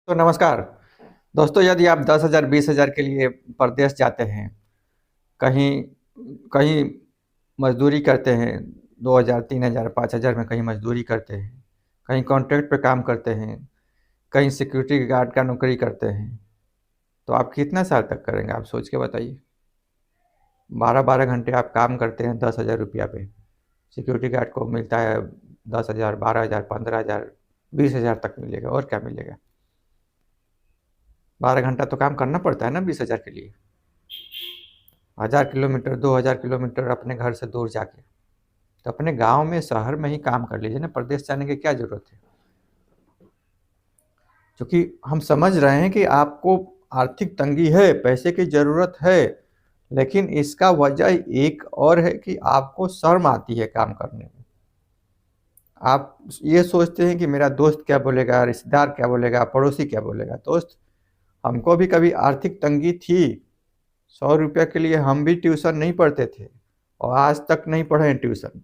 तो नमस्कार दोस्तों, यदि आप 10,000 20,000 के लिए परदेश जाते हैं, कहीं कहीं मजदूरी करते हैं, 2,000 3,000 5,000 में कहीं मजदूरी करते हैं, कहीं कॉन्ट्रैक्ट पे काम करते हैं, कहीं सिक्योरिटी गार्ड का नौकरी करते हैं, तो आप कितना साल तक करेंगे? आप सोच के बताइए। 12-12 घंटे आप काम करते हैं 10,000 रुपया पे, सिक्योरिटी गार्ड को मिलता है 10,000 12,000 15,000 20,000 तक मिलेगा, और क्या मिलेगा? 12 घंटा तो काम करना पड़ता है ना 20,000 के लिए। 1,000 किलोमीटर 2,000 किलोमीटर अपने घर से दूर जाके, तो अपने गांव में शहर में ही काम कर लीजिए ना, प्रदेश जाने की क्या जरूरत है? क्योंकि हम समझ रहे हैं कि आपको आर्थिक तंगी है, पैसे की जरूरत है, लेकिन इसका वजह एक और है कि आपको शर्म आती है काम करने में। आप ये सोचते हैं कि मेरा दोस्त क्या बोलेगा, रिश्तेदार क्या बोलेगा, पड़ोसी क्या बोलेगा। दोस्त, हमको भी कभी आर्थिक तंगी थी। 100 रुपये के लिए हम भी ट्यूशन नहीं पढ़ते थे, और आज तक नहीं पढ़े हैं ट्यूशन।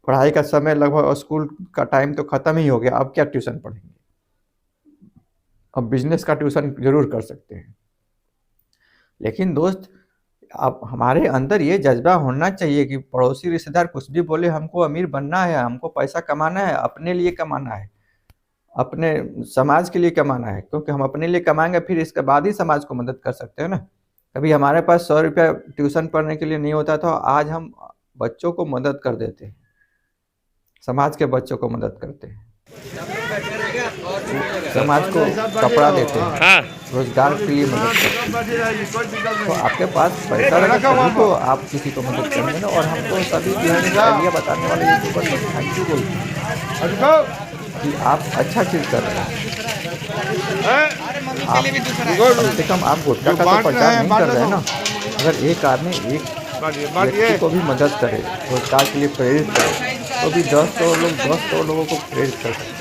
पढ़ाई का समय लगभग, स्कूल का टाइम तो खत्म ही हो गया, अब क्या ट्यूशन पढ़ेंगे? अब बिजनेस का ट्यूशन जरूर कर सकते हैं। लेकिन दोस्त, अब हमारे अंदर ये जज्बा होना चाहिए कि पड़ोसी रिश्तेदार कुछ भी बोले, हमको अमीर बनना है, हमको पैसा कमाना है, अपने लिए कमाना है, अपने समाज के लिए कमाना है। क्योंकि हम अपने लिए कमाएंगे, फिर इसके बाद ही समाज को मदद कर सकते हैं ना। कभी हमारे पास 100 रुपया ट्यूशन पढ़ने के लिए नहीं होता था, आज हम बच्चों को मदद कर देते हैं, समाज के बच्चों को मदद करते हैं, समाज को कपड़ा देते हैं, हाँ। रोजगार के लिए मदद करते हैं। तो आपके पास पैसा रहेगा तभी तो आप किसी को मदद करेंगे ना। और हम तो सभी जो है आइडिया बताने वाले यूट्यूबर को थैंक यू बोलते हैं कि आप अच्छा चीज कर रहे हैं। आप कम से कम आप गुटखा का तो प्रचार नहीं कर रहे हैं ना। अगर एक आदमी एक व्यक्ति को भी मदद करे, रोजगार के लिए प्रेरित करे, तो भी 10 लोगों को प्रेरित कर सकते हैं।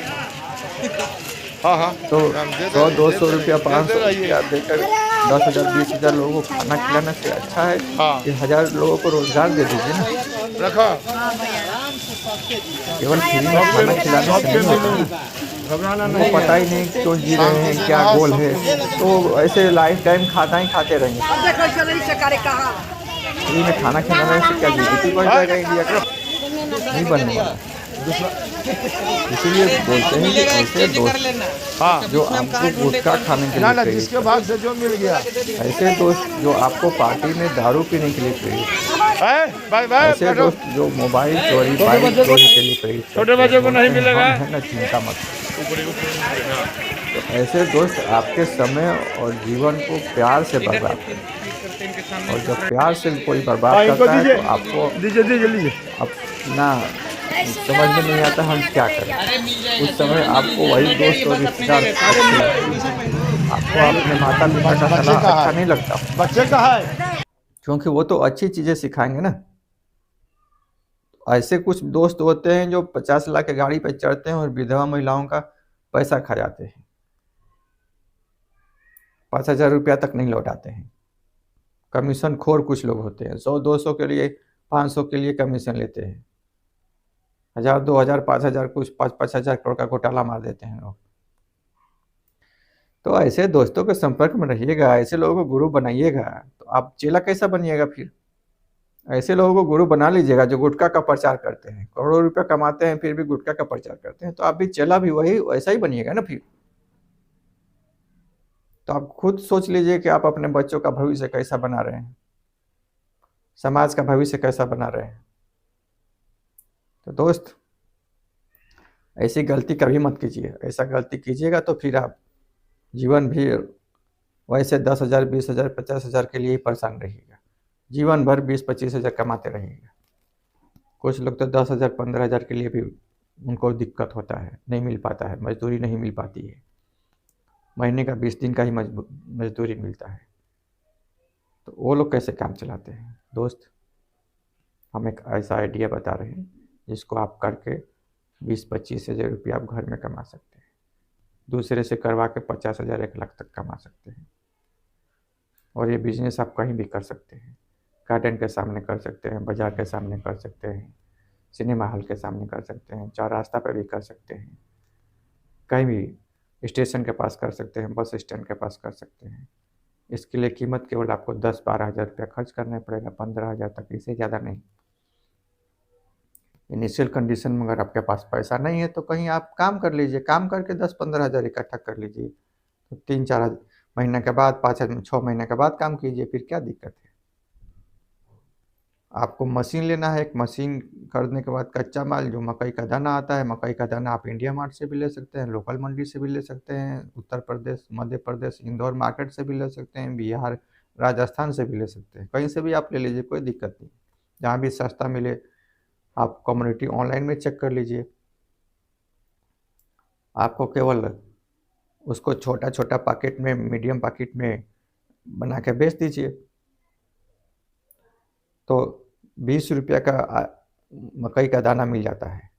हाँ तो 100-200 रुपया 500 रुपया देकर 10,000 20,000 लोगों को खाना खिलाने से अच्छा है हाँ। कि 1,000 लोगों को रोजगार दे दीजिए ना। रखा केवल फ्री में खाना खिलाने से नहीं होता ना। घबराना उनको पता ही नहीं क्यों जी रहे हैं, क्या गोल है, तो ऐसे लाइफ टाइम खाना ही खाते रहेंगे। फ्री में खाना खिलाने से क्या जीडीपी बढ़ जाएगा इंडिया का? नहीं बनने वाला। इसीलिए बोलते हैं कि ऐसे दोस्त हाँ जो आपको गुटखा खाने के लिए प्रेरित जिसके भाग से जो मिल गया ऐसे दोस्त जो आपको पार्टी में दारू पीने के लिए प्रेरित, बाय बाय ऐसे दोस्त जो मोबाइल चोरी बाइक चोरी के लिए प्रेरित, छोटे बच्चों को नहीं मिलेगा। है ना, चिंता मत। तो ऐसे दोस्त आपके समय और जीवन को प्यार से बर्बाद करते, और जब प्यार से कोई बर्बाद करता है तो आपको दीजिए अपना समझ में नहीं आता हम क्या करें। उस समय आपको वही दोस्त और रिश्तेदार आपको अपने माता पिता का सलाह अच्छा नहीं लगता, बच्चे कहाँ है? क्योंकि वो तो अच्छी चीजें सिखाएंगे ना। ऐसे कुछ दोस्त होते हैं जो 50 लाख की गाड़ी पर चढ़ते हैं और विधवा महिलाओं का पैसा खा जाते हैं, 5,000 रुपया तक नहीं लौटाते हैं। कमीशन खोर कुछ लोग होते हैं, 100-200 के लिए 500 के लिए कमीशन लेते हैं, 1,000 2,000 5,000 कुछ 5,000 करोड़ का घोटाला मार देते हैं लोग। तो ऐसे दोस्तों के संपर्क में रहिएगा, ऐसे लोगों को गुरु बनाइएगा, तो आप चेला कैसा बनिएगा फिर? ऐसे लोगों को गुरु बना लीजिएगा जो गुटखा का प्रचार करते हैं, करोड़ों रुपया कमाते हैं फिर भी गुटखा का प्रचार करते हैं, तो आप भी चेला भी वही वैसा ही बनिएगा ना फिर। तो आप खुद सोच लीजिए कि आप अपने बच्चों का भविष्य कैसा बना रहे हैं, समाज का भविष्य कैसा बना रहे हैं। तो दोस्त, ऐसी गलती कभी मत कीजिए। ऐसा गलती कीजिएगा तो फिर आप जीवन भी वैसे 10,000 20,000 50,000 के लिए ही परेशान रहिएगा, जीवन भर 20-25,000 कमाते रहिएगा। कुछ लोग तो 10,000 15,000 के लिए भी उनको दिक्कत होता है, नहीं मिल पाता है, मजदूरी नहीं मिल पाती है, महीने का 20 दिन का ही मजदूरी मिलता है। तो वो लोग कैसे काम चलाते हैं? दोस्त, हम एक ऐसा आइडिया बता रहे हैं जिसको आप करके 20-25,000 रुपया आप घर में कमा सकते हैं, दूसरे से करवा के 50,000 1 लाख तक कमा सकते हैं। और ये बिजनेस आप कहीं भी कर सकते हैं, गार्डन के सामने कर सकते हैं, बाजार के सामने कर सकते हैं, सिनेमा हॉल के सामने कर सकते हैं, चौरास्ता पर भी कर सकते हैं, कहीं भी स्टेशन के पास कर सकते हैं, बस स्टैंड के पास कर सकते हैं। इसके लिए कीमत केवल आपको 10-12 हज़ार रुपया खर्च करना पड़ेगा, 15 हज़ार तक, इससे ज़्यादा नहीं। इनिशियल कंडीशन में अगर आपके पास पैसा नहीं है तो कहीं आप काम कर लीजिए, काम करके 10-15 हज़ार इकट्ठा कर लीजिए, तो 3-4 महीने के बाद, 5-6 महीने के बाद काम कीजिए, फिर क्या दिक्कत है। आपको मशीन लेना है, एक मशीन खरीदने के बाद कच्चा माल जो मकई का दाना आता है, मकई का दाना आप इंडिया मार्ट से भी ले सकते हैं, लोकल मंडी से भी ले सकते हैं, उत्तर प्रदेश, मध्य प्रदेश, इंदौर मार्केट से भी ले सकते हैं, बिहार, राजस्थान से भी ले सकते हैं, कहीं से भी आप ले लीजिए, कोई दिक्कत नहीं। जहाँ भी सस्ता मिले आप कम्युनिटी ऑनलाइन में चेक कर लीजिए। आपको केवल उसको छोटा छोटा पैकेट में, मीडियम पैकेट में बना के बेच दीजिए, तो 20 रुपये का मकई का दाना मिल जाता है,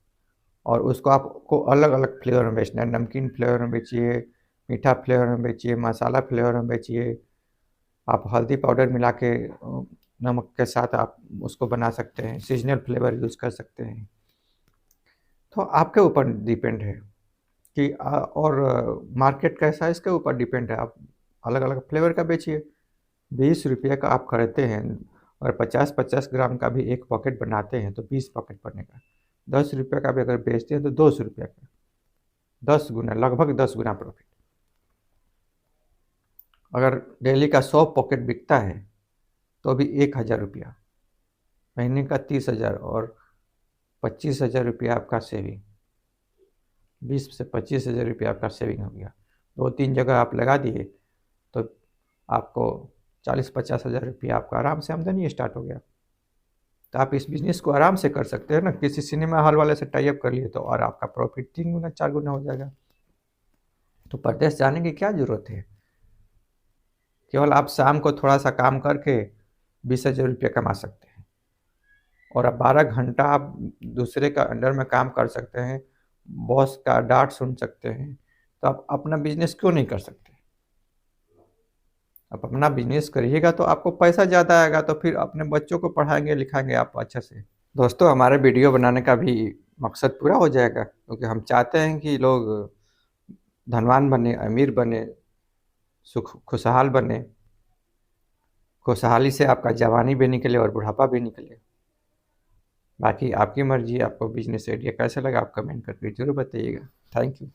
और उसको आपको अलग अलग फ्लेवर में बेचना है। नमकीन फ्लेवर में बेचिए, मीठा फ्लेवर में बेचिए, मसाला फ्लेवर में बेचिए। आप हल्दी पाउडर मिला के नमक के साथ आप उसको बना सकते हैं, सीजनल फ्लेवर यूज़ कर सकते हैं। तो आपके ऊपर डिपेंड है कि और मार्केट कैसा है, इसके ऊपर डिपेंड है। आप अलग अलग फ्लेवर का बेचिए। 20 रुपये का आप खरीदते हैं और 50-50 ग्राम का भी एक पॉकेट बनाते हैं तो 20 पॉकेट बनेगा। 10 रुपये का भी अगर बेचते हैं तो 200 रुपये का, 10 गुना, लगभग 10 गुना प्रॉफिट। अगर डेली का 100 पॉकेट बिकता है तो भी 1000 रुपया, महीने का 30,000 और 25,000 रुपया आपका सेविंग। 20 से 25,000 रुपया आपका सेविंग हो गया। 2-3 जगह आप लगा दिए तो आपको 40-50 हज़ार रुपया आपका आराम से आमदनी स्टार्ट हो गया। तो आप इस बिज़नेस को आराम से कर सकते हैं ना। किसी सिनेमा हॉल वाले से टाई अप कर लिए तो और आपका प्रॉफिट 3 गुना 4 गुना हो जाएगा। तो परदेश जाने की क्या ज़रूरत है। केवल आप शाम को थोड़ा सा काम करके 20,000 रुपया कमा सकते हैं, और अब 12 घंटा आप दूसरे का अंडर में काम कर सकते हैं, बॉस का डांट सुन सकते हैं। तो आप अपना बिजनेस क्यों नहीं कर सकते। आप अपना बिजनेस करिएगा तो आपको पैसा ज़्यादा आएगा, तो फिर अपने बच्चों को पढ़ाएंगे लिखाएंगे आप अच्छे से। दोस्तों, हमारे वीडियो बनाने का भी मकसद पूरा हो जाएगा, क्योंकि हम चाहते हैं कि लोग धनवान बने, अमीर बने, खुशहाल बने। खुशहाली से आपका जवानी भी निकले और बुढ़ापा भी निकले। बाकी आपकी मर्जी। आपको बिजनेस आइडिया कैसा लगा आप कमेंट करके ज़रूर बताइएगा। Thank you.